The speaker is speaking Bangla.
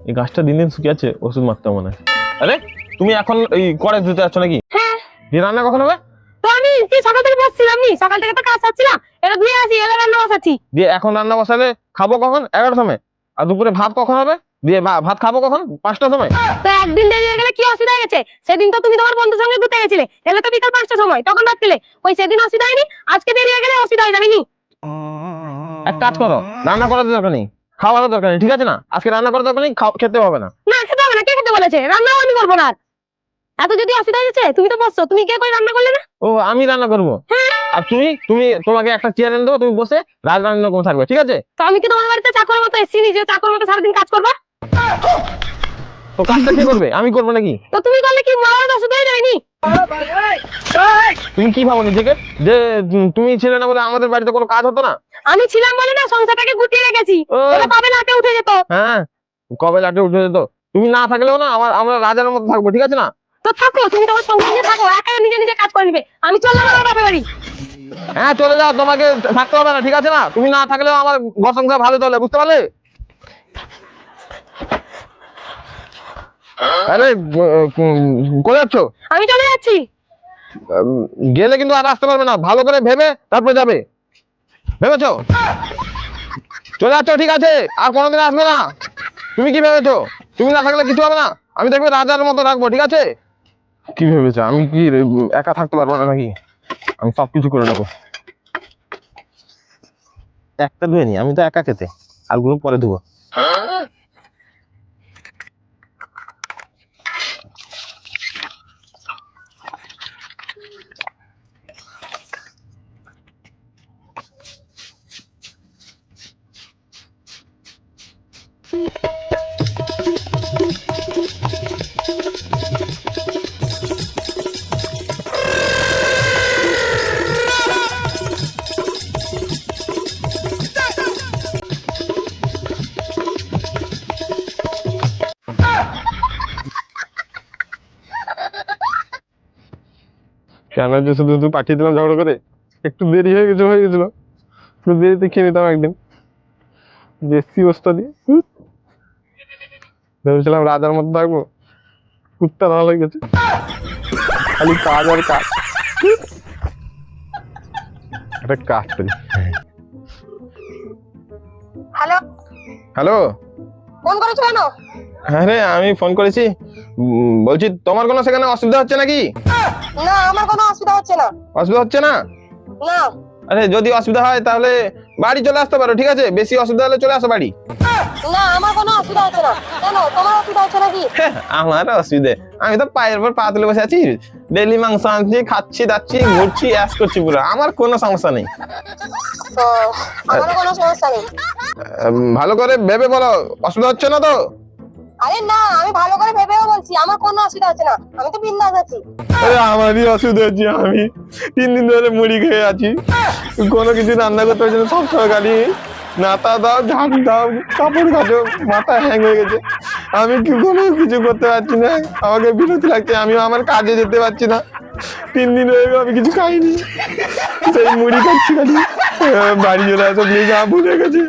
এই গাছটা দিন দিন শুকিয়ে যাচ্ছে, ওষুধ মারতে হবে মনে হয়। আরে তুমি এখন এই করে দিতে যাচ্ছ নাকি? হ্যাঁ। দিয়ে রান্না কখন হবে? তো আমি কি সকাল থেকে বসছিলাম, নি সকাল থেকে তো কাজ করছিলাম, এটা ধুয়ে আসি, এবার রান্না বসাচ্ছি। দিয়ে এখন রান্না বসালে খাবো কখন? 11টার সময়। আর দুপুরে ভাত কখন হবে? দিয়ে ভাত খাবো কখন? 5টার সময়। তো একদিন দেরি হয়ে গেলে কি অসুবিধা হয়ে গেছে? সেদিন তো তুমি তোমার বন্ধুর সঙ্গে ঘুরতে গেছিলে, তাহলে তো বিকাল 5টার সময়, তখন ভাত খেলে। ওই সেদিন অসুবিধা হয়নি, আজকে দেরি হয়ে গেলে অসুবিধা হয়ে যাবে নি। এক কাজ করো, রান্না করার দরকার নেই, খাওয়ার দরকার নেই, ঠিক আছে না? আজকে রান্না করার দরকার নেই, খেতে হবে না। না খেতে হবে না, কে খেতে বলেছে? রান্নাও আমি করবো না। এত যদি অসুবিধা হয়েছে, তুমি তো বসছো, তুমি কে করে রান্না করলে না? ও আমি রান্না করবো? আর তুমি তুমি তোমাকে একটা চেয়ার এনে দেবো, তুমি বসে রাজ রান্না করে থাকবে, ঠিক আছে? তো আমি কি তোমার বাড়িতে চাকর মতো এসেছি, নিজে চাকর মতো সারাদিন কাজ করবা? তো কাজটা কে করবে? আমি করবো নাকি? তো তুমি করলে কি আমার অসুবিধা হয়ে যাবে নি? তুমি কি ভাবো নিজেকে যে তুমি ছিলে না বলে আমাদের বাড়িতে কোনো কাজ হতো না? আমি ছিলাম বলে না সংসারটাকে গুটিয়ে রেখেছি। ও। এটা কবে লাটে উঠে যেত। হ্যাঁ, কবে লাটে উঠে যেত। তুমি না থাকলেও না আমরা রাজার মতো থাকবো, ঠিক আছে না? তো থাকো, তুমি তোমার সংসার নিয়ে থাকো, একা নিজে নিজে কাজ করে নিবে। আমি চললাম আমার বাপের বাড়ি। হ্যাঁ চলে যাও, তোমাকে থাকতে হবে না, ঠিক আছে না? তুমি না থাকলেও আমার ঘর সংসার ভালো চলে, বুঝতে পারলে? আরে কোথায় যাচ্ছ? আমি চলে যাচ্ছি। গেলে কিন্তু আর আসতে পারবে না, ভালো করে ভেবে তারপরে যাবে, ভেবেছো? চলে যাচ্ছ, ঠিক আছে? আর কোনোদিন আসবে না। তুমি কি ভেবেছো তুমি না থাকলে কিছু হবে না? আমি দেখবে রাজার মতো রাখবো, ঠিক আছে? কি ভেবেছো আমি কি একা থাকতে পারবো না নাকি? আমি সবকিছু করে নেবো। একটা ধুয়ে নি, আমি তো একা খেতে, আরগুলো পরে ধুবো। কেন যে শুধু শুধু পাঠিয়ে দিলাম ঝগড়া করে, একটু দেরি হয়ে গেছিল, একটু দেরিতে খেয়ে নিতাম একদিন বেশি বস্তা দিয়ে। ভেবেছিলাম রাজার মধ্যে থাকবো, কুত্তা না হয়ে গেছে, খালি কাজ আর কাজ। একটা কাজ করি। হ্যালো। হ্যালো। ফোন করেছো কেন? হ্যাঁ রে, আমি ফোন করেছি, বলছি তোমার কোনো সেখানে অসুবিধা হচ্ছে নাকি? না, আমার কোনো অসুবিধা হচ্ছে না। অসুবিধা হচ্ছে না? না। আরে যদি অসুবিধা হয় তাহলে বাড়ি চলে আসতে পারো, ঠিক আছে? বেশি অসুবিধা হলে চলে আসো বাড়ি। না, আমার কোনো অসুবিধা হচ্ছে না। কেন, তোমার অসুবিধা হচ্ছে নাকি? আমার অসুবিধে? আমি তো পায়ের উপর পা তুলে বসে আছি, ডেলি মাংস আনছি, খাচ্ছি দাচ্ছি, ঘুরছি, অ্যাশ করছি পুরো, আমার কোনো সমস্যা নেই। তো আমারও কোনো সমস্যা নেই। ভালো করে ভেবে বলো, অসুবিধা হচ্ছে না তো? আরে না, আমি ভালো করে ভেবেও বলছি, আমার কোনো অসুবিধা হচ্ছে না, আমি তো বিন্দাস আছি। আরে আমারই অসুবিধা হচ্ছে, আমি 3 দিন ধরে মুড়ি খেয়ে আছি, কোনো কিছু রান্না করতে পারছি না, সব সরকারি নাতা দাও, ঝাঁট দাও, কাপড় কাচো, মাথা হ্যাং হয়ে গেছে, আমি কি কোনো কিছু করতে পারছি না, আমাকে বিরক্তি লাগছে, আমিও আমার কাজে যেতে পারছি না, 3 দিন হয়ে গেল আমি কিছু খাইনি, সেই মুড়ি খাচ্ছি খালি। বাড়ি চলে আসো প্লিজ, ভুলে গেছে।